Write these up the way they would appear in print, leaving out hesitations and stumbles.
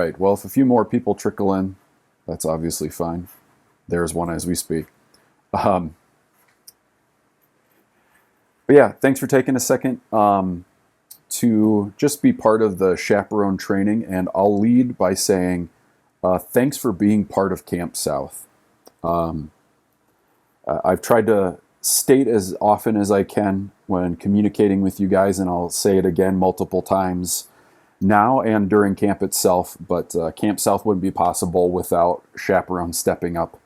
right. Well, if a few more people trickle in, that's obviously fine. There's one as we speak. Um, but yeah, thanks for taking a second to just be part of the Chaperone Training. And I'll lead by saying thanks for being part of Camp South. I've tried to state as often as I can when communicating with you guys, and I'll say it again multiple times now and during camp itself, but Camp South wouldn't be possible without Chaperone stepping up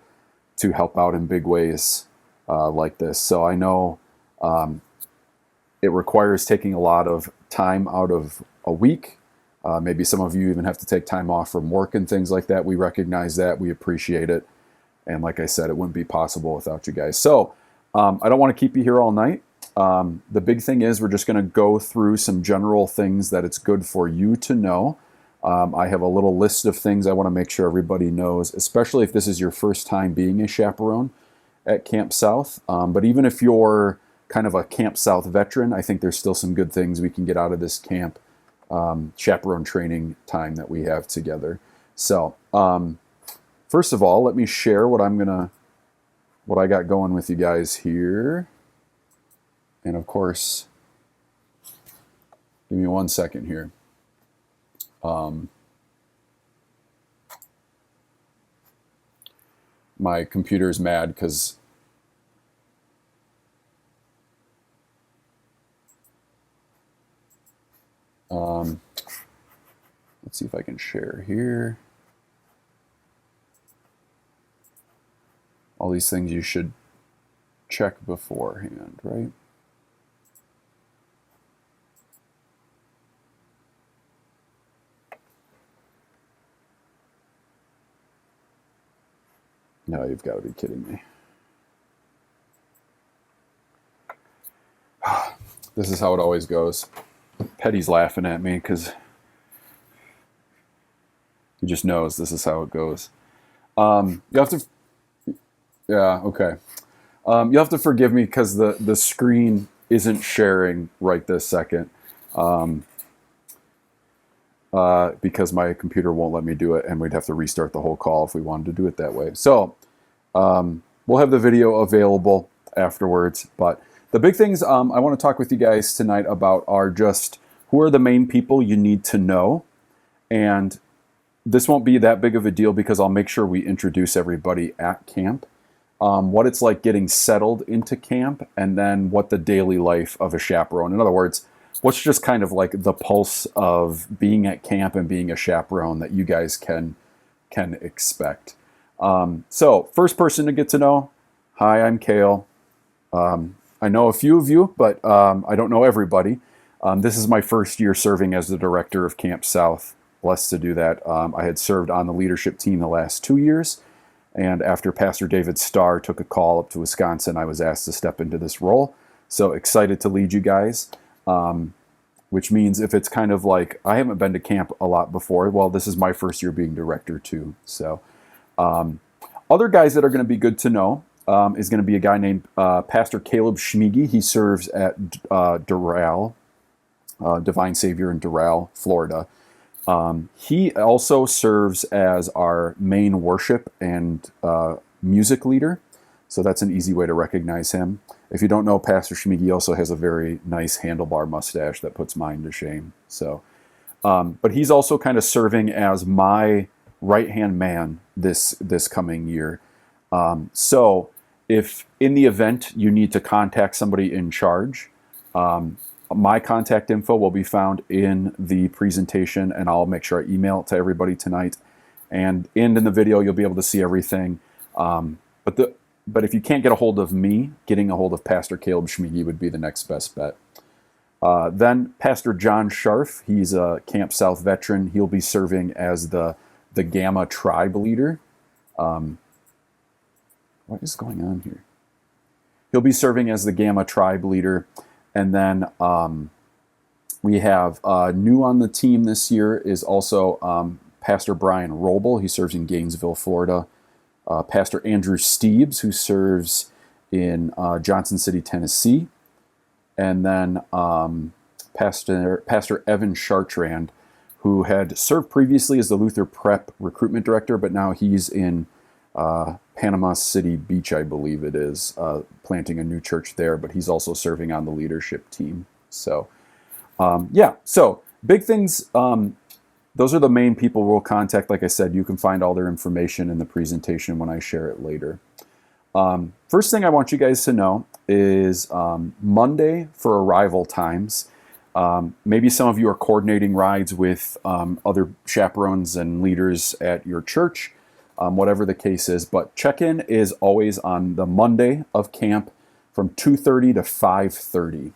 to help out in big ways like this. So I know it requires taking a lot of time out of a week. Maybe some of you even have to take time off from work and things like that. We recognize that. We appreciate it. And like I said, it wouldn't be possible without you guys. So I don't want to keep you here all night. The big thing is we're just going to go through some general things that it's good for you to know. I have a little list of things I want to make sure everybody knows, especially if this is your first time being a chaperone at Camp South. But even if you're kind of a Camp South veteran, I think there's still some good things we can get out of this camp chaperone training time that we have together. So first of all, let me share what I got going with you guys here. And of course, give me 1 second here. My computer's mad because let's see if I can share here. All these things you should check beforehand, right? No, you've got to be kidding me. This is how it always goes. Petty's laughing at me because he just knows this is how it goes. You have to, yeah, okay. You have to forgive me because the screen isn't sharing right this second. Because my computer won't let me do it, and we'd have to restart the whole call if we wanted to do it that way. So we'll have the video available afterwards. But the big things I want to talk with you guys tonight about are just who are the main people you need to know. And this won't be that big of a deal because I'll make sure we introduce everybody at camp. What it's like getting settled into camp, and then what the daily life of a chaperone. In other words, what's just kind of like the pulse of being at camp and being a chaperone that you guys can expect. So first person to get to know, hi, I'm Kale. I know a few of you, but I don't know everybody. This is my first year serving as the director of Camp South. Blessed to do that. I had served on the leadership team the last 2 years. And after Pastor David Starr took a call up to Wisconsin, I was asked to step into this role. So excited to lead you guys. Which means if it's kind of like, I haven't been to camp a lot before, well, this is my first year being director too. So other guys that are going to be good to know is going to be a guy named Pastor Caleb Schmiege. He serves at Doral, Divine Savior in Doral, Florida. He also serves as our main worship and music leader. So that's an easy way to recognize him. If you don't know, Pastor Schmiege also has a very nice handlebar mustache that puts mine to shame. So, but he's also kind of serving as my right-hand man this coming year. So if in the event you need to contact somebody in charge, my contact info will be found in the presentation, and I'll make sure I email it to everybody tonight. And in the video, you'll be able to see everything. But if you can't get a hold of me, getting a hold of Pastor Caleb Schmiege would be the next best bet. Then Pastor John Scharf, he's a Camp South veteran. He'll be serving as the Gamma tribe leader. What is going on here? He'll be serving as the Gamma tribe leader. And then we have new on the team this year is also Pastor Brian Roble. He serves in Gainesville, Florida. Pastor Andrew Steebs, who serves in Johnson City, Tennessee. And then Pastor Evan Chartrand, who had served previously as the Luther Prep recruitment director, but now he's in Panama City Beach, I believe it is, planting a new church there, but he's also serving on the leadership team. So, yeah, so big things. Those are the main people we'll contact. Like I said, you can find all their information in the presentation when I share it later. First thing I want you guys to know is Monday for arrival times. Maybe some of you are coordinating rides with other chaperones and leaders at your church, whatever the case is. But check-in is always on the Monday of camp from 2:30 to 5:30.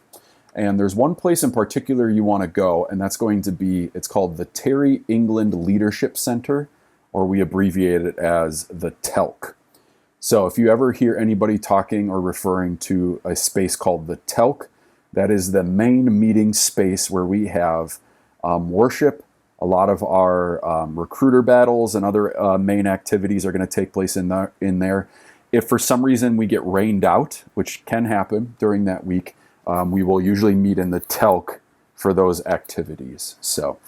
And there's one place in particular you want to go, and that's going to be, it's called the Terry England Leadership Center, or we abbreviate it as the TELC. So if you ever hear anybody talking or referring to a space called the TELC, that is the main meeting space where we have worship. A lot of our recruiter battles and other main activities are going to take place in there. If for some reason we get rained out, which can happen during that week, we will usually meet in the TELC for those activities. So,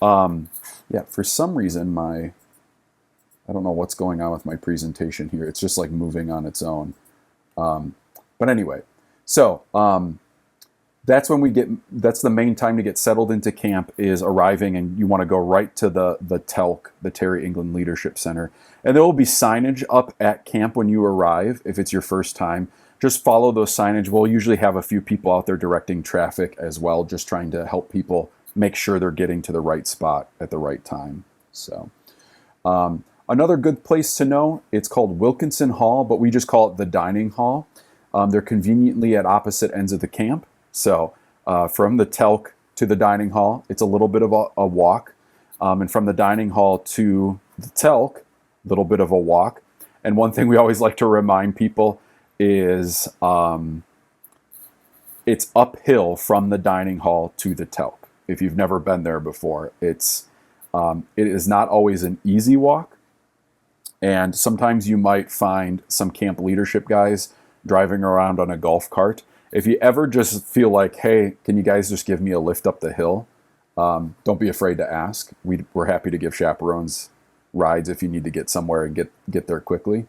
yeah, for some reason I don't know what's going on with my presentation here. It's just like moving on its own. But anyway, so that's the main time to get settled into camp, is arriving, and you want to go right to the TELC, the Terry England Leadership Center. And there will be signage up at camp when you arrive if it's your first time. Just follow those signage. We'll usually have a few people out there directing traffic as well, just trying to help people make sure they're getting to the right spot at the right time. So, another good place to know, it's called Wilkinson Hall, but we just call it the dining hall. They're conveniently at opposite ends of the camp. So from the TELC to the dining hall, it's a little bit of a walk. And from the dining hall to the TELC, a little bit of a walk. And one thing we always like to remind people is it's uphill from the dining hall to the TELC. If you've never been there before, it is not always an easy walk. And sometimes you might find some camp leadership guys driving around on a golf cart. If you ever just feel like, hey, can you guys just give me a lift up the hill? Don't be afraid to ask. We're happy to give chaperones rides if you need to get somewhere and get there quickly.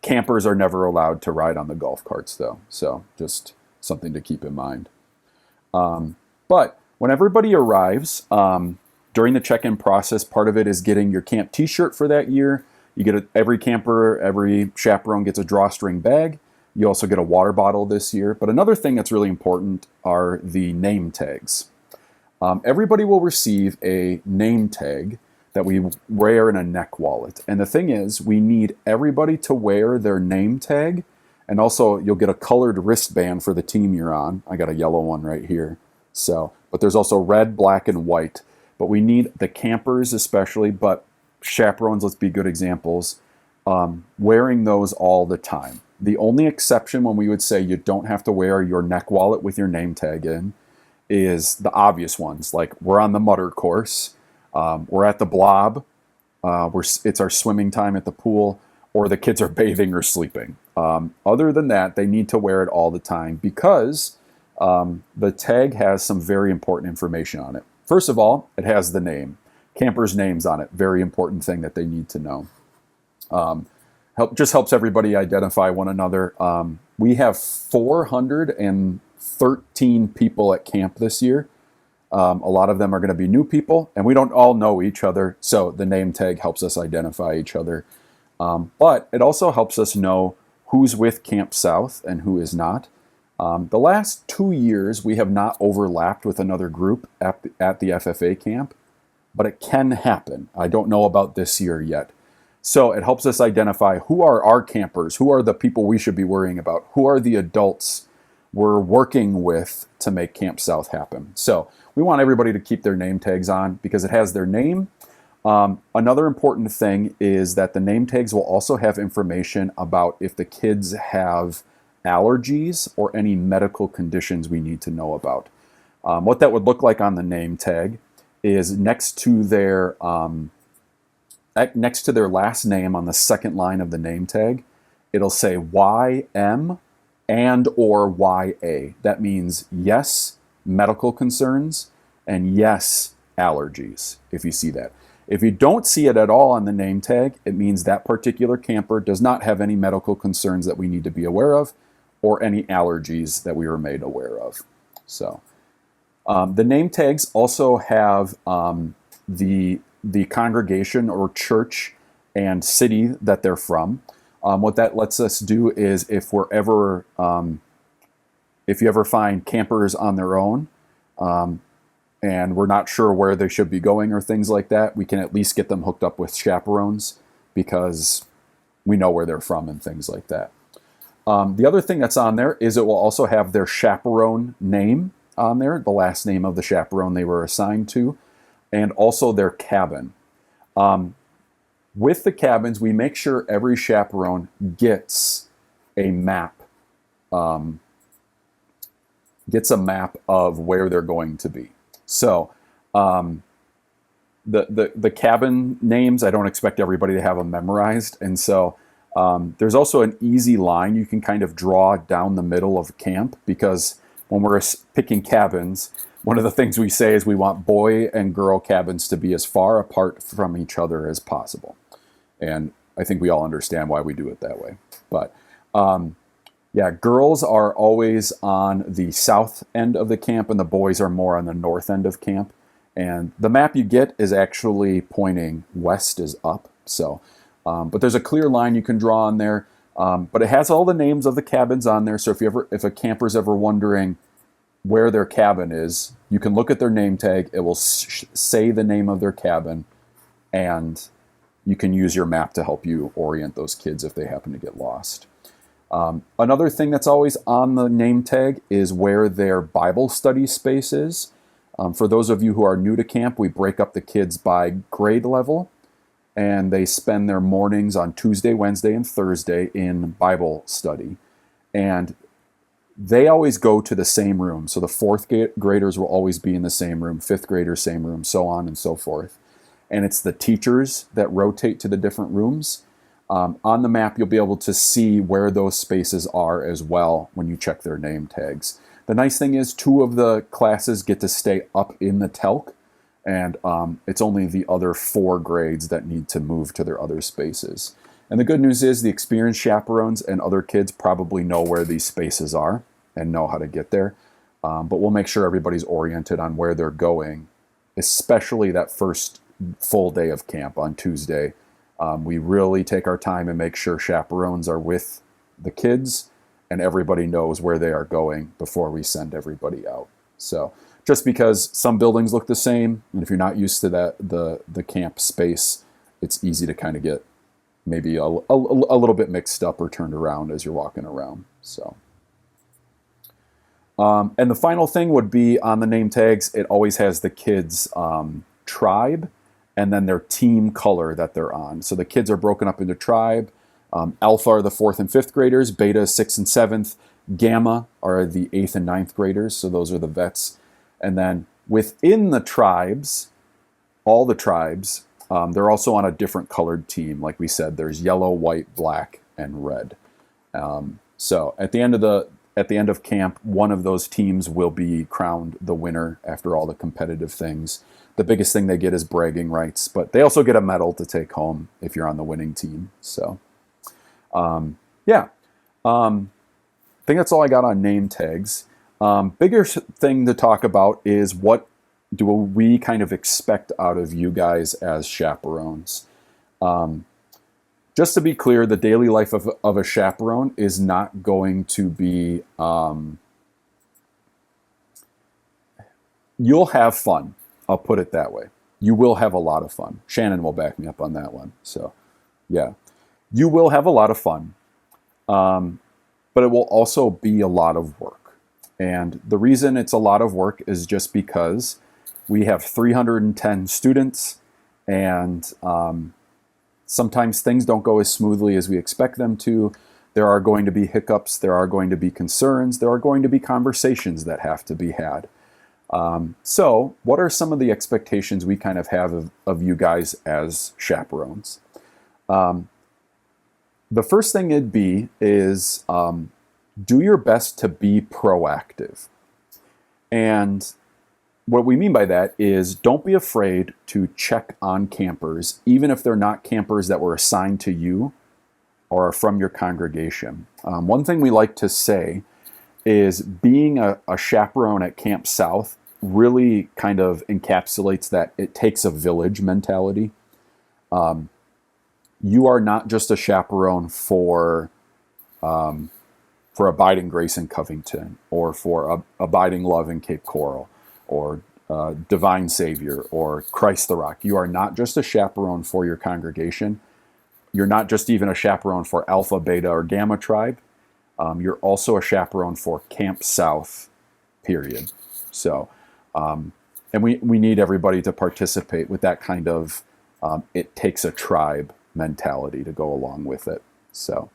Campers are never allowed to ride on the golf carts, though. So just something to keep in mind. But when everybody arrives, during the check-in process, part of it is getting your camp t-shirt for that year. You get every camper, every chaperone gets a drawstring bag. You also get a water bottle this year. But another thing that's really important are the name tags. Everybody will receive a name tag that we wear in a neck wallet. And the thing is, we need everybody to wear their name tag. And also, you'll get a colored wristband for the team you're on. I got a yellow one right here. But there's also red, black, and white. But we need the campers especially, but chaperones, let's be good examples, wearing those all the time. The only exception when we would say you don't have to wear your neck wallet with your name tag in is the obvious ones, like we're on the mutter course, we're at the blob, it's our swimming time at the pool, or the kids are bathing or sleeping. Other than that, they need to wear it all the time because the tag has some very important information on it. First of all, it has the name. Campers' names on it. Very important thing that they need to know. Just helps everybody identify one another. We have 413 people at camp this year. A lot of them are going to be new people, and we don't all know each other, so the name tag helps us identify each other. But it also helps us know who's with Camp South and who is not. The last 2 years, we have not overlapped with another group at the FFA camp, but it can happen. I don't know about this year yet. So it helps us identify who are our campers, who are the people we should be worrying about, who are the adults we're working with to make Camp South happen. So we want everybody to keep their name tags on because it has their name. Another important thing is that the name tags will also have information about if the kids have allergies or any medical conditions we need to know about. What that would look like on the name tag is next to their last name on the second line of the name tag, it'll say YM and or YA. That means yes medical concerns, and yes, allergies, if you see that. If you don't see it at all on the name tag, it means that particular camper does not have any medical concerns that we need to be aware of, or any allergies that we were made aware of. So the name tags also have the congregation or church and city that they're from. What that lets us do is if you ever find campers on their own, and we're not sure where they should be going or things like that, we can at least get them hooked up with chaperones because we know where they're from and things like that. The other thing that's on there is it will also have their chaperone name on there, the last name of the chaperone they were assigned to, and also their cabin. With the cabins, we make sure every chaperone gets a map, of where they're going to be. So the cabin names, I don't expect everybody to have them memorized. And so there's also an easy line you can kind of draw down the middle of camp, because when we're picking cabins, one of the things we say is we want boy and girl cabins to be as far apart from each other as possible. And I think we all understand why we do it that way. But yeah, girls are always on the south end of the camp, and the boys are more on the north end of camp. And the map you get is actually pointing west is up. So, but there's a clear line you can draw on there. But it has all the names of the cabins on there. So if a camper's ever wondering where their cabin is, you can look at their name tag. It will say the name of their cabin, and you can use your map to help you orient those kids if they happen to get lost. Another thing that's always on the name tag is where their Bible study space is. For those of you who are new to camp, we break up the kids by grade level, and they spend their mornings on Tuesday, Wednesday, and Thursday in Bible study. And they always go to the same room. So the fourth graders will always be in the same room, fifth graders, same room, so on and so forth. And it's the teachers that rotate to the different rooms. On the map, you'll be able to see where those spaces are as well when you check their name tags. The nice thing is 2 of the classes get to stay up in the telk, and it's only the other 4 grades that need to move to their other spaces. And the good news is the experienced chaperones and other kids probably know where these spaces are and know how to get there. But we'll make sure everybody's oriented on where they're going, especially that first full day of camp on Tuesday. We really take our time and make sure chaperones are with the kids and everybody knows where they are going before we send everybody out. So just because some buildings look the same, and if you're not used to the camp space, it's easy to kind of get maybe a little bit mixed up or turned around as you're walking around. So, and the final thing would be on the name tags, it always has the kids' tribe and then their team color that they're on. So the kids are broken up into tribe. Alpha are the 4th and 5th graders, Beta 6th and 7th, Gamma are the 8th and 9th graders, so those are the vets. And then within the tribes, all the tribes, they're also on a different colored team. Like we said, there's yellow, white, black, and red. So at the end of camp, one of those teams will be crowned the winner after all the competitive things. The biggest thing they get is bragging rights, but they also get a medal to take home if you're on the winning team. So, yeah. I think that's all I got on name tags. Bigger thing to talk about is what do we kind of expect out of you guys as chaperones. Just to be clear, the daily life of a chaperone is not going to be, you'll have fun. I'll put it that way. You will have a lot of fun. Shannon will back me up on that one. So, yeah. You will have a lot of fun. But it will also be a lot of work. And the reason it's a lot of work is just because we have 310 students, and sometimes things don't go as smoothly as we expect them to. There are going to be hiccups. There are going to be concerns. There are going to be conversations that have to be had. So what are some of the expectations we kind of have of you guys as chaperones? The first thing it'd be is do your best to be proactive. And what we mean by that is don't be afraid to check on campers, even if they're not campers that were assigned to you or are from your congregation. One thing we like to say is being a chaperone at Camp South really kind of encapsulates that it takes a village mentality. You are not just a chaperone for Abiding Grace in Covington, or for Abiding Love in Cape Coral, or Divine Savior, or Christ the Rock. You are not just a chaperone for your congregation. You're not just even a chaperone for Alpha, Beta, or Gamma Tribe. You're also a chaperone for Camp South, period. So, and we need everybody to participate with that kind of it takes a tribe mentality to go along with it. So,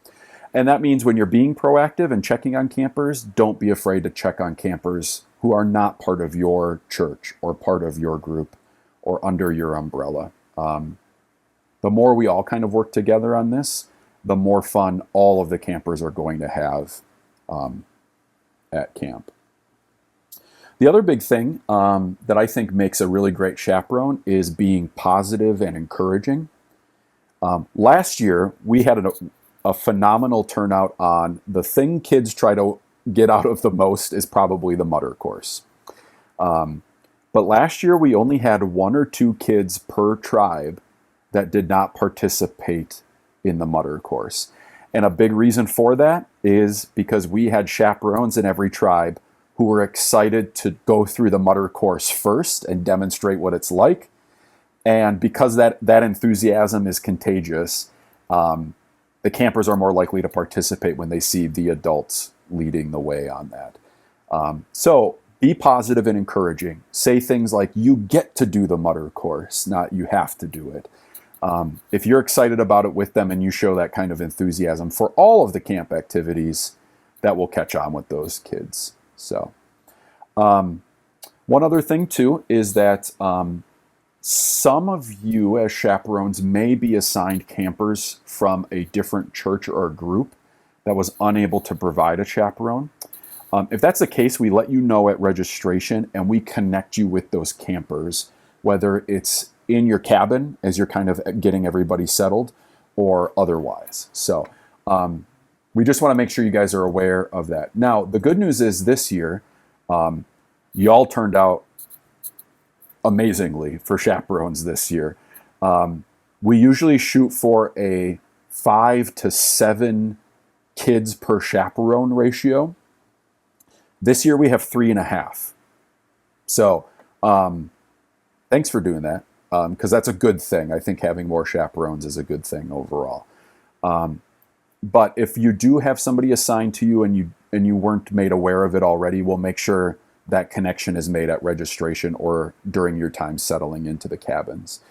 and that means when you're being proactive and checking on campers, don't be afraid to check on campers who are not part of your church or part of your group or under your umbrella. The more we all kind of work together on this, the more fun all of the campers are going to have at camp. The other big thing that I think makes a really great chaperone is being positive and encouraging. Last year, we had a phenomenal turnout on the thing kids try to get out of the most is probably the mutter course. But last year, we only had 1 or 2 kids per tribe that did not participate in the mutter course. And a big reason for that is because we had chaperones in every tribe who were excited to go through the mutter course first and demonstrate what it's like. And because that enthusiasm is contagious, the campers are more likely to participate when they see the adults leading the way on that. So be positive and encouraging. Say things like, you get to do the mutter course, not you have to do it. If you're excited about it with them and you show that kind of enthusiasm for all of the camp activities, that will catch on with those kids. So, one other thing too is that some of you as chaperones may be assigned campers from a different church or group that was unable to provide a chaperone. If that's the case, we let you know at registration and we connect you with those campers, whether it's in your cabin as you're kind of getting everybody settled or otherwise. So we just want to make sure you guys are aware of that. Now, the good news is this year, y'all turned out amazingly for chaperones this year. We usually shoot for a 5 to 7 kids per chaperone ratio. This year we have 3.5. So thanks for doing that, because that's a good thing. I think having more chaperones is a good thing overall. But if you do have somebody assigned to you and you weren't made aware of it already, we'll make sure that connection is made at registration or during your time settling into the cabins.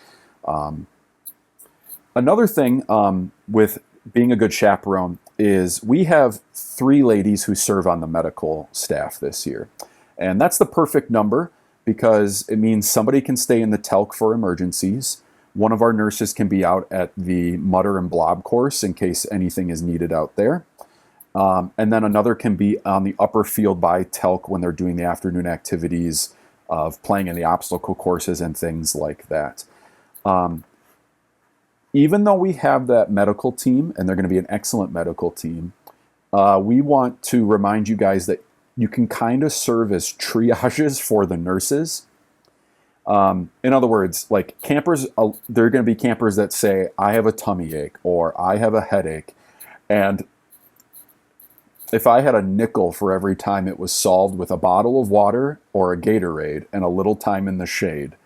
Another thing with being a good chaperone is we have 3 ladies who serve on the medical staff this year. And that's the perfect number because it means somebody can stay in the telk for emergencies. One of our nurses can be out at the mutter and blob course in case anything is needed out there. And then another can be on the upper field by telk when they're doing the afternoon activities of playing in the obstacle courses and things like that. Even though we have that medical team, and they're going to be an excellent medical team, we want to remind you guys that you can kind of serve as triages for the nurses. In other words, like campers, there are going to be campers that say, I have a tummy ache or I have a headache. And if I had a nickel for every time it was solved with a bottle of water or a Gatorade and a little time in the shade,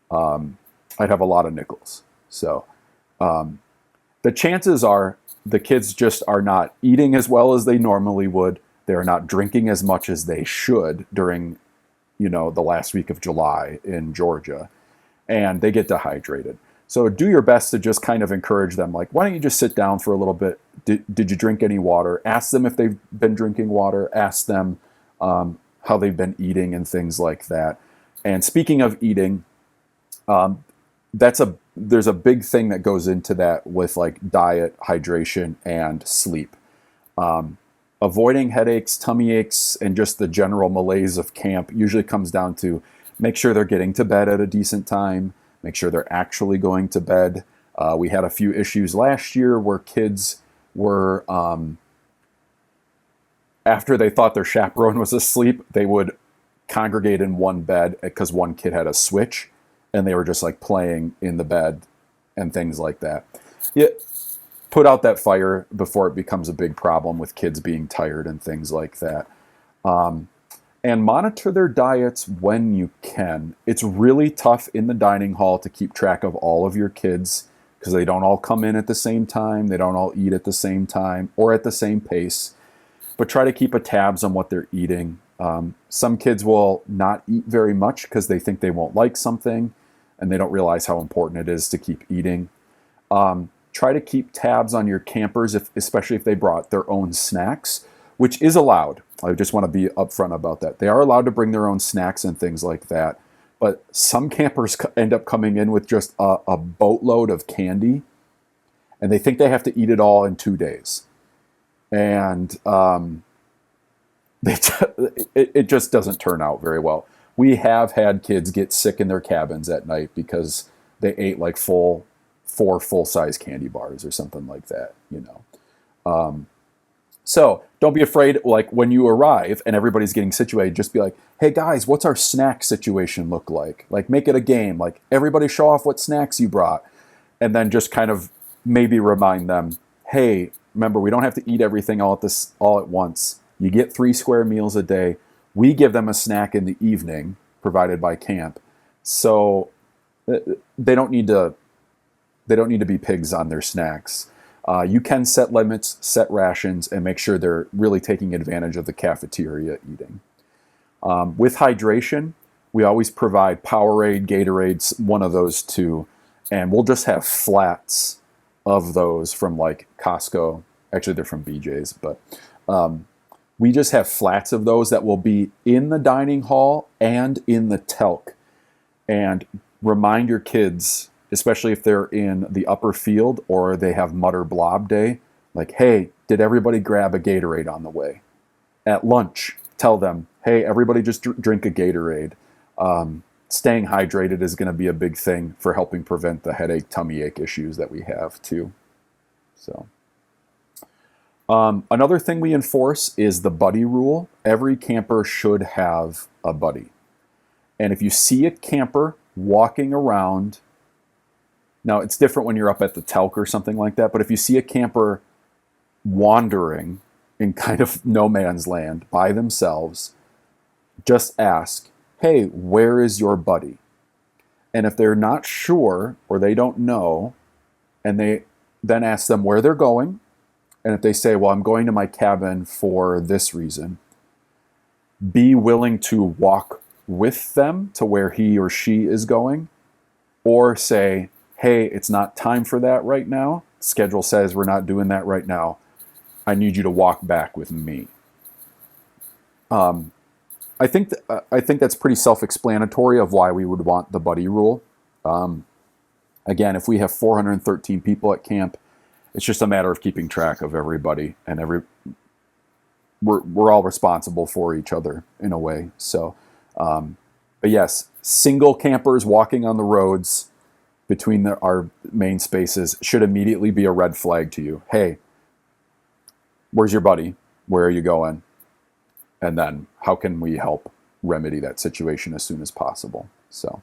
I'd have a lot of nickels. So the chances are the kids just are not eating as well as they normally would. They're not drinking as much as they should during, the last week of July in Georgia, and they get dehydrated. So do your best to just kind of encourage them, like, why don't you just sit down for a little bit? Did you drink any water? Ask them if they've been drinking water. Ask them how they've been eating and things like that. And speaking of eating, there's a big thing that goes into that with like diet, hydration, and sleep. avoiding headaches, tummy aches, and just the general malaise of camp usually comes down to make sure they're getting to bed at a decent time, make sure they're actually going to bed. We had a few issues last year where kids were, after they thought their chaperone was asleep, they would congregate in one bed because one kid had a switch and they were just like playing in the bed and things like that. Yeah, put out that fire before it becomes a big problem with kids being tired and things like that. And monitor their diets when you can. It's really tough in the dining hall to keep track of all of your kids because they don't all come in at the same time. They don't all eat at the same time or at the same pace. But try to keep a tabs on what they're eating. Some kids will not eat very much because they think they won't like something and they don't realize how important it is to keep eating. Try to keep tabs on your campers, especially if they brought their own snacks, which is allowed. I just want to be upfront about that. They are allowed to bring their own snacks and things like that. But some campers end up coming in with just a boatload of candy, and they think they have to eat it all in 2 days. And it just doesn't turn out very well. We have had kids get sick in their cabins at night because they ate like 4 full-size candy bars or something like that, you know. So don't be afraid, like when you arrive and everybody's getting situated, just be like, hey guys, what's our snack situation look like? Like make it a game, like everybody show off what snacks you brought. And then just kind of maybe remind them, hey, remember, we don't have to eat everything all at once. You get 3 square meals a day. We give them a snack in the evening provided by camp. So they don't need to be pigs on their snacks. You can set limits, set rations, and make sure they're really taking advantage of the cafeteria eating. With hydration, we always provide Powerade, Gatorade, one of those two, and we'll just have flats of those from like Costco. Actually, they're from BJ's, but we just have flats of those that will be in the dining hall and in the telk. And remind your kids, especially if they're in the upper field or they have mud or blob day, like, hey, did everybody grab a Gatorade on the way? At lunch, tell them, hey, everybody just drink a Gatorade. Staying hydrated is going to be a big thing for helping prevent the headache, tummy ache issues that we have too. So another thing we enforce is the buddy rule. Every camper should have a buddy. And if you see a camper walking around, now it's different when you're up at the telk or something like that, but if you see a camper wandering in kind of no man's land by themselves, just ask, hey, where is your buddy? And if they're not sure or they don't know, and they then ask them where they're going, and if they say, well, I'm going to my cabin for this reason, be willing to walk with them to where he or she is going, or say, hey, it's not time for that right now. Schedule says we're not doing that right now. I need you to walk back with me. I think that's pretty self-explanatory of why we would want the buddy rule. Again, if we have 413 people at camp, it's just a matter of keeping track of everybody, and we're all responsible for each other in a way. So, but yes, single campers walking on the roads between our main spaces should immediately be a red flag to you. Hey, where's your buddy? Where are you going? And then how can we help remedy that situation as soon as possible? So,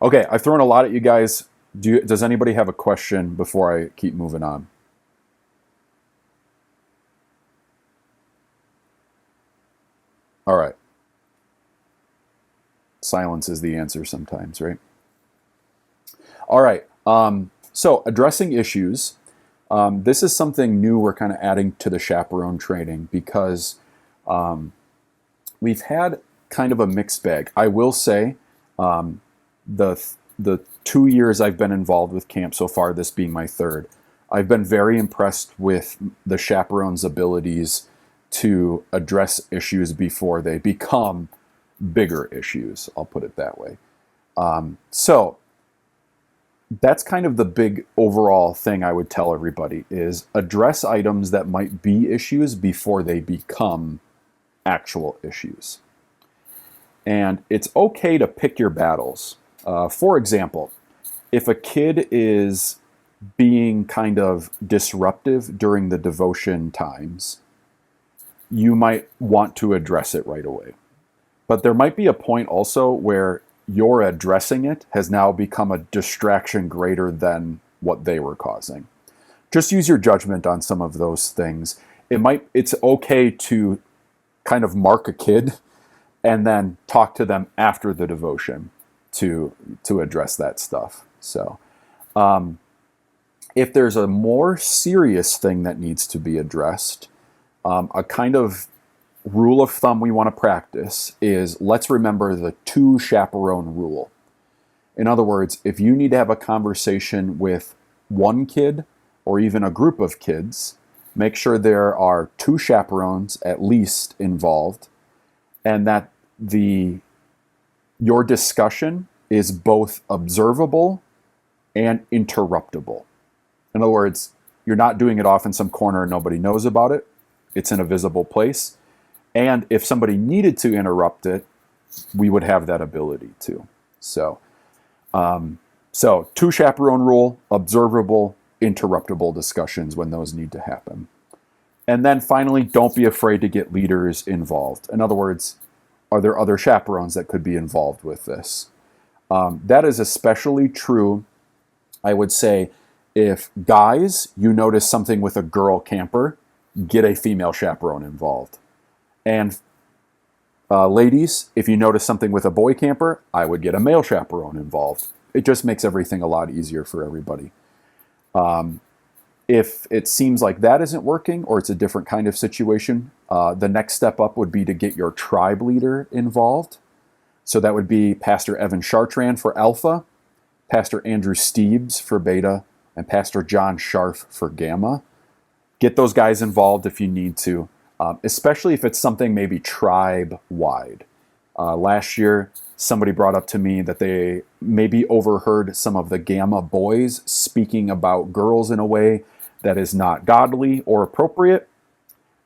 okay, I've thrown a lot at you guys. Does anybody have a question before I keep moving on? All right. Silence is the answer sometimes, right? All right. So addressing issues. This is something new we're kind of adding to the Chaperone training because we've had kind of a mixed bag. I will say the 2 years I've been involved with camp so far, this being my third, I've been very impressed with the chaperone's abilities to address issues before they become bigger issues. I'll put it that way. So that's kind of the big overall thing I would tell everybody is address items that might be issues before they become actual issues. And it's okay to pick your battles. For example, if a kid is being kind of disruptive during the devotion times, you might want to address it right away. But there might be a point also where your addressing it has now become a distraction greater than what they were causing. Just use your judgment on some of those things. It's okay to kind of mark a kid and then talk to them after the devotion to address that stuff. So if there's a more serious thing that needs to be addressed, a kind of rule of thumb we want to practice is let's remember the 2 chaperone rule. In other words, if you need to have a conversation with one kid or even a group of kids, make sure there are 2 chaperones at least involved, and that your discussion is both observable and interruptible. In other words, you're not doing it off in some corner and nobody knows about it. It's in a visible place. And if somebody needed to interrupt it, we would have that ability to. So 2 chaperone rule, observable, interruptible discussions when those need to happen. And then finally, don't be afraid to get leaders involved. In other words, are there other chaperones that could be involved with this? That is especially true, I would say, if guys, you notice something with a girl camper, get a female chaperone involved. And ladies, if you notice something with a boy camper, I would get a male chaperone involved. It just makes everything a lot easier for everybody. If it seems like that isn't working or it's a different kind of situation, the next step up would be to get your tribe leader involved. So that would be Pastor Evan Chartrand for Alpha, Pastor Andrew Steebs for Beta, and Pastor John Scharf for Gamma. Get those guys involved if you need to. Especially if it's something maybe tribe-wide. Last year, somebody brought up to me that they maybe overheard some of the Gamma boys speaking about girls in a way that is not godly or appropriate.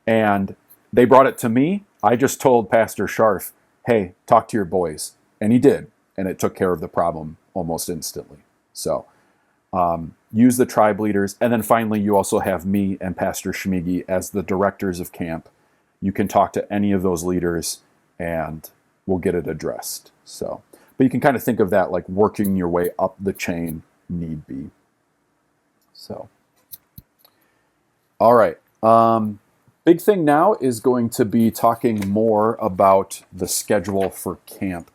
And they brought it to me. I just told Pastor Scharf, hey, talk to your boys. And he did. And it took care of the problem almost instantly. So use the tribe leaders. And then finally, you also have me and Pastor Schmigi as the directors of camp. You can talk to any of those leaders and we'll get it addressed. So, but you can kind of think of that like working your way up the chain need be. So, all right. Big thing now is going to be talking more about the schedule for camp.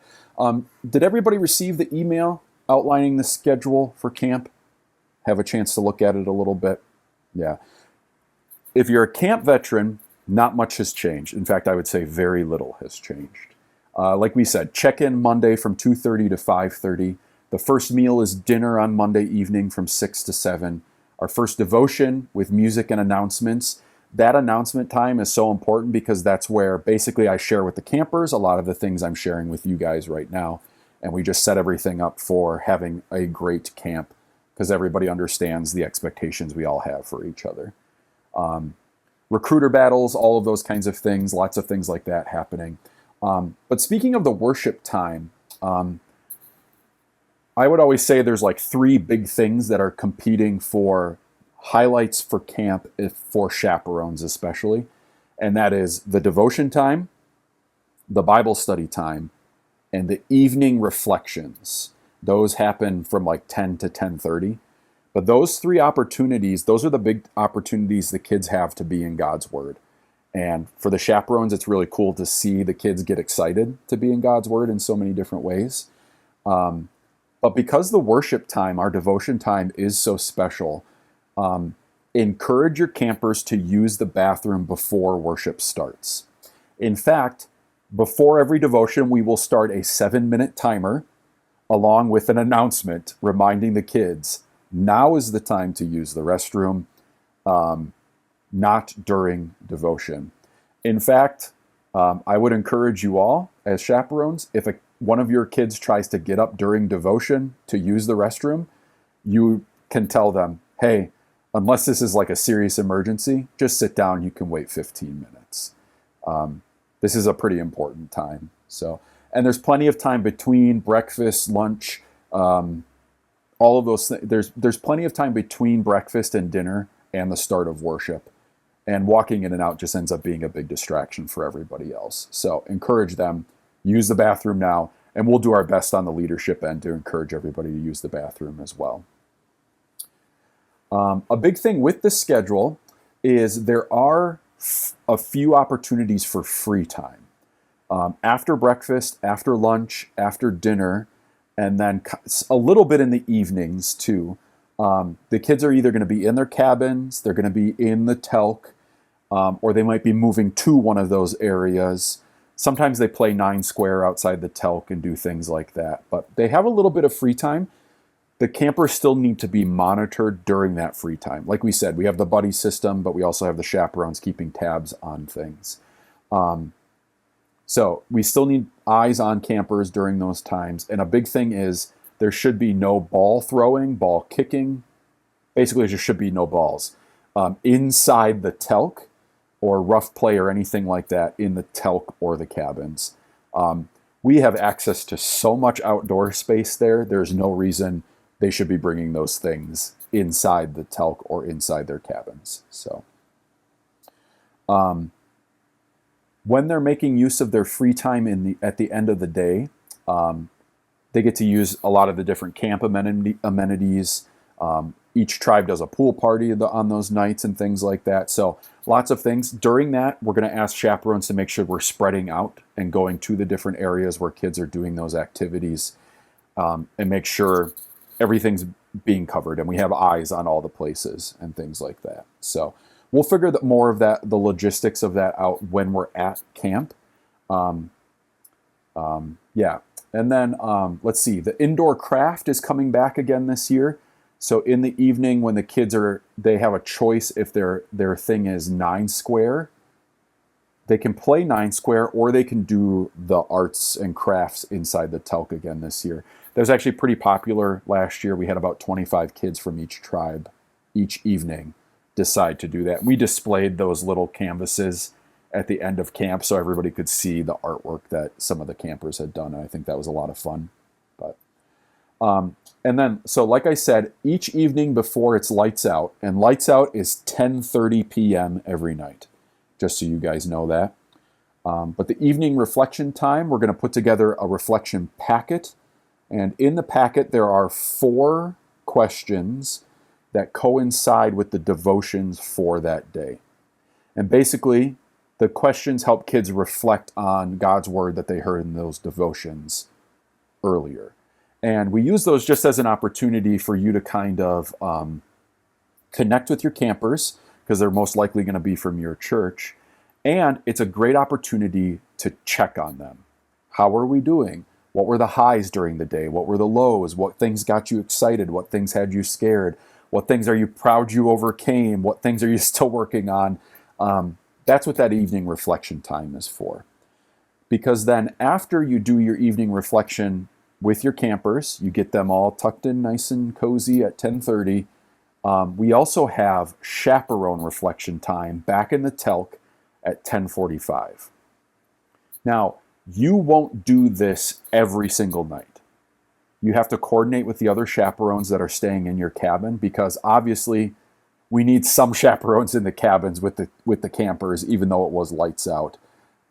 Did everybody receive the email outlining the schedule for camp? Have a chance to look at it a little bit? Yeah. If you're a camp veteran, not much has changed. In fact, I would say very little has changed. Like we said, check-in Monday from 2:30 to 5:30. The first meal is dinner on Monday evening from 6 to 7. Our first devotion with music and announcements. That announcement time is so important because that's where basically I share with the campers a lot of the things I'm sharing with you guys right now. And we just set everything up for having a great camp because everybody understands the expectations we all have for each other. Recruiter battles, all of those kinds of things, lots of things like that happening. But speaking of the worship time, I would always say there's like 3 big things that are competing for highlights for camp, for chaperones especially. And that is the devotion time, the Bible study time, and the evening reflections. Those happen from like 10 to 10:30. But those 3 opportunities, those are the big opportunities the kids have to be in God's Word. And for the chaperones, it's really cool to see the kids get excited to be in God's Word in so many different ways. But because the worship time, our devotion time, is so special, encourage your campers to use the bathroom before worship starts. In fact, before every devotion, we will start a 7-minute timer along with an announcement reminding the kids, now is the time to use the restroom, not during devotion. In fact, I would encourage you all as chaperones, if one of your kids tries to get up during devotion to use the restroom, you can tell them, hey, unless this is like a serious emergency, just sit down. You can wait 15 minutes. This is a pretty important time. So, and there's plenty of time between breakfast, lunch, all of those things. There's plenty of time between breakfast and dinner and the start of worship. And walking in and out just ends up being a big distraction for everybody else. So encourage them, use the bathroom now, and we'll do our best on the leadership end to encourage everybody to use the bathroom as well. A big thing with the schedule is there are a few opportunities for free time. After breakfast, after lunch, after dinner, and then a little bit in the evenings too. The kids are either going to be in their cabins, they're going to be in the telk, or they might be moving to one of those areas. Sometimes they play 9 square outside the telk and do things like that. But they have a little bit of free time. The campers still need to be monitored during that free time. Like we said, we have the buddy system, but we also have the chaperones keeping tabs on things. So we still need eyes on campers during those times. And a big thing is there should be no ball throwing, ball kicking. Basically, there should be no balls inside the telk or rough play or anything like that in the telk or the cabins. We have access to so much outdoor space there. There's no reason they should be bringing those things inside the telk or inside their cabins. So when they're making use of their free time at the end of the day, they get to use a lot of the different camp amenities. Each tribe does a pool party on those nights and things like that. So lots of things. During that, we're going to ask chaperones to make sure we're spreading out and going to the different areas where kids are doing those activities, and make sure everything's being covered and we have eyes on all the places and things like that. So we'll figure more of that, the logistics of that out when we're at camp. Yeah. And then let's see, the indoor craft is coming back again this year. So in the evening when the kids they have a choice if their thing is 9 square, they can play 9 square or they can do the arts and crafts inside the telk again this year. That was actually pretty popular last year. We had about 25 kids from each tribe each evening decide to do that. We displayed those little canvases at the end of camp so everybody could see the artwork that some of the campers had done. And I think that was a lot of fun. But and then, so like I said, each evening before it's lights out, and lights out is 10:30 p.m. every night, just so you guys know that. But the evening reflection time, we're going to put together a reflection packet. And in the packet, there are 4 questions that coincide with the devotions for that day. And basically, the questions help kids reflect on God's word that they heard in those devotions earlier. And we use those just as an opportunity for you to kind of connect with your campers, because they're most likely going to be from your church. And it's a great opportunity to check on them. How are we doing? What were the highs during the day? What were the lows? What things got you excited? What things had you scared? What things are you proud you overcame? What things are you still working on? That's what that evening reflection time is for. Because then after you do your evening reflection with your campers, you get them all tucked in nice and cozy at 10:30. We also have chaperone reflection time back in the telk at 10:45. Now, you won't do this every single night. You have to coordinate with the other chaperones that are staying in your cabin, because obviously we need some chaperones in the cabins with the campers, even though it was lights out.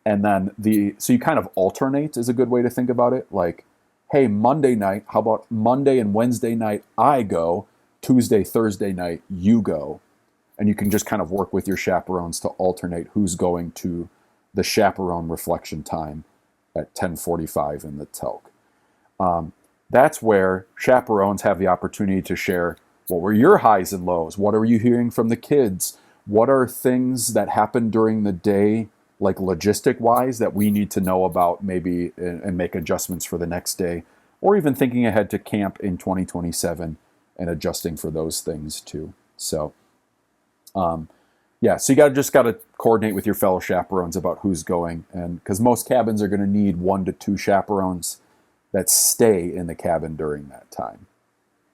And then so you kind of alternate is a good way to think about it. Like, hey, Monday night, how about Monday and Wednesday night I go, Tuesday, Thursday night you go. And you can just kind of work with your chaperones to alternate who's going to the chaperone reflection time at 10:45 in the telk. That's where chaperones have the opportunity to share, what were your highs and lows? What are you hearing from the kids? What are things that happened during the day, like logistic-wise, that we need to know about maybe and make adjustments for the next day, or even thinking ahead to camp in 2027 and adjusting for those things too. So, yeah, so you just got to coordinate with your fellow chaperones about who's going, and because most cabins are going to need 1 to 2 chaperones that stay in the cabin during that time.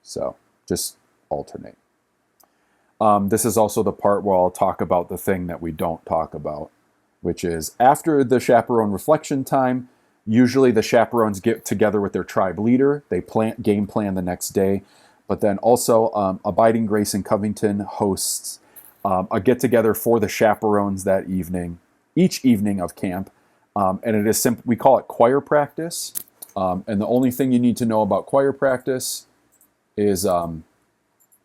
So, Just alternate. This is also the part where I'll talk about the thing that we don't talk about, which is after the chaperone reflection time, usually the chaperones get together with their tribe leader. They game plan the next day. But then also Abiding Grace in Covington hosts a get-together for the chaperones that evening, each evening of camp. And it is simple. We call it choir practice. And the only thing you need to know about choir practice is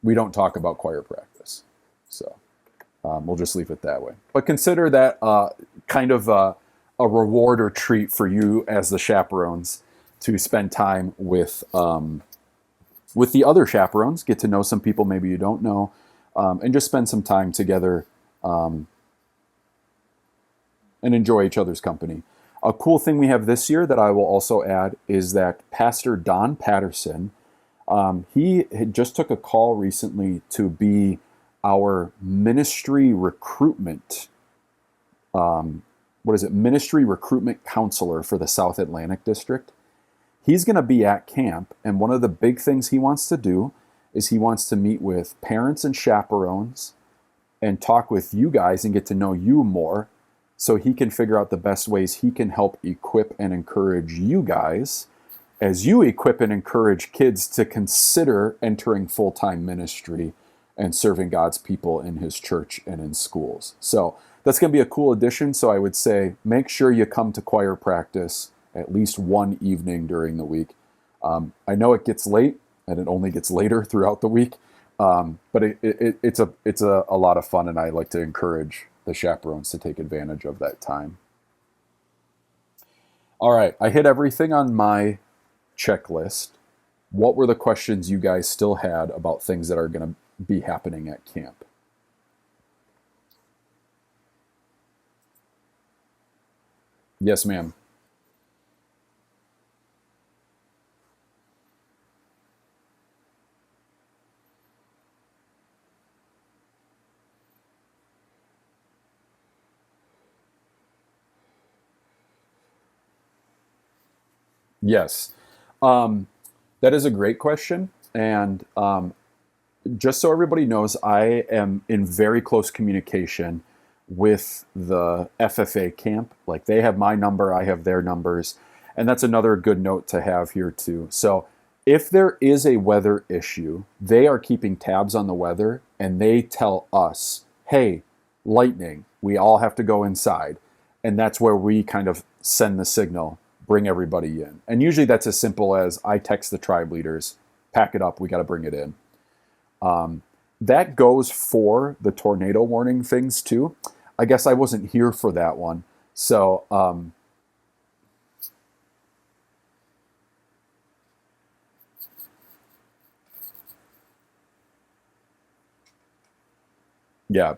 we don't talk about choir practice. So we'll just leave it that way. But consider that kind of a reward or treat for you as the chaperones to spend time with the other chaperones, get to know some people maybe you don't know, and just spend some time together and enjoy each other's company. A cool thing we have this year that I will also add is that Pastor Don Patterson, he had just took a call recently to be our ministry recruitment, ministry recruitment counselor for the South Atlantic District. He's going to be at camp, and one of the big things he wants to do is he wants to meet with parents and chaperones and talk with you guys and get to know you more, so he can figure out the best ways he can help equip and encourage you guys as you equip and encourage kids to consider entering full-time ministry and serving God's people in his church and in schools. So that's going to be a cool addition. So I would say make sure you come to choir practice at least one evening during the week. I know it gets late and it only gets later throughout the week, but it's a lot of fun, and I like to encourage the chaperones to take advantage of that time. All right, I hit everything on my checklist. What were the questions you guys still had about things that are going to be happening at camp? Yes, ma'am. Yes. That is a great question. And just so everybody knows, I am in very close communication with the FFA camp. Like, they have my number, I have their numbers. And that's another good note to have here too. So if there is a weather issue, they are keeping tabs on the weather, and they tell us, hey, lightning, we all have to go inside. And that's where we kind of send the signal, bring everybody in. And usually that's as simple as I text the tribe leaders, pack it up, we got to bring it in. That goes for the tornado warning things too. I guess I wasn't here for that one. So yeah.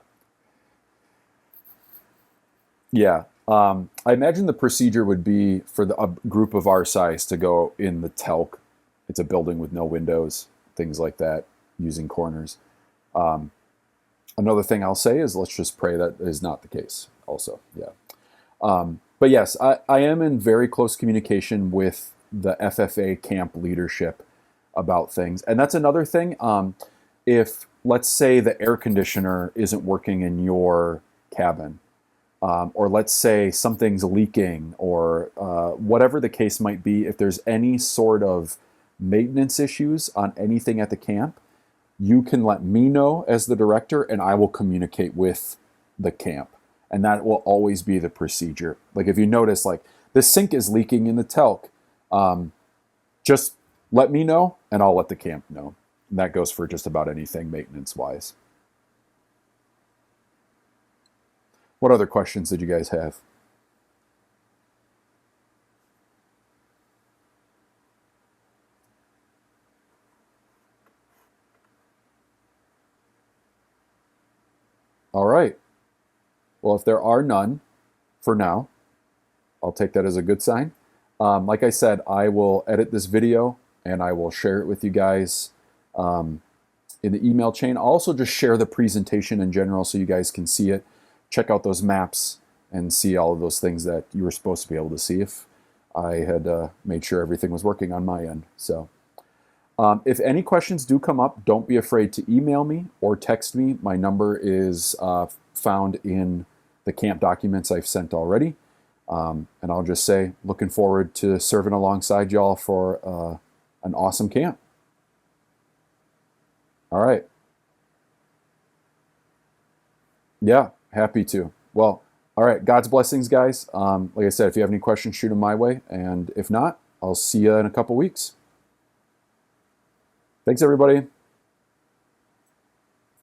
Yeah. I imagine the procedure would be for a group of our size to go in the telk. It's a building with no windows, things like that, using corners. Another thing I'll say is let's just pray that is not the case also. Yeah. But yes, I am in very close communication with the FFA camp leadership about things. And that's another thing. If, let's say, the air conditioner isn't working in your cabin, or let's say something's leaking, or whatever the case might be, if there's any sort of maintenance issues on anything at the camp, you can let me know as the director, and I will communicate with the camp. And that will always be the procedure. Like, if you notice, like, the sink is leaking in the telk, just let me know, and I'll let the camp know. And that goes for just about anything maintenance-wise. What other questions did you guys have? All right. Well, if there are none for now, I'll take that as a good sign. Like I said, I will edit this video and I will share it with you guys in the email chain. I'll also just share the presentation in general so you guys can see it. Check out those maps and see all of those things that you were supposed to be able to see if I had made sure everything was working on my end. So If any questions do come up, don't be afraid to email me or text me. My number is found in the camp documents I've sent already. And I'll just say, looking forward to serving alongside y'all for an awesome camp. All right. Yeah, happy to. Well, all right. God's blessings, guys. Like I said, if you have any questions, shoot them my way. And if not, I'll see you in a couple weeks. Thanks, everybody.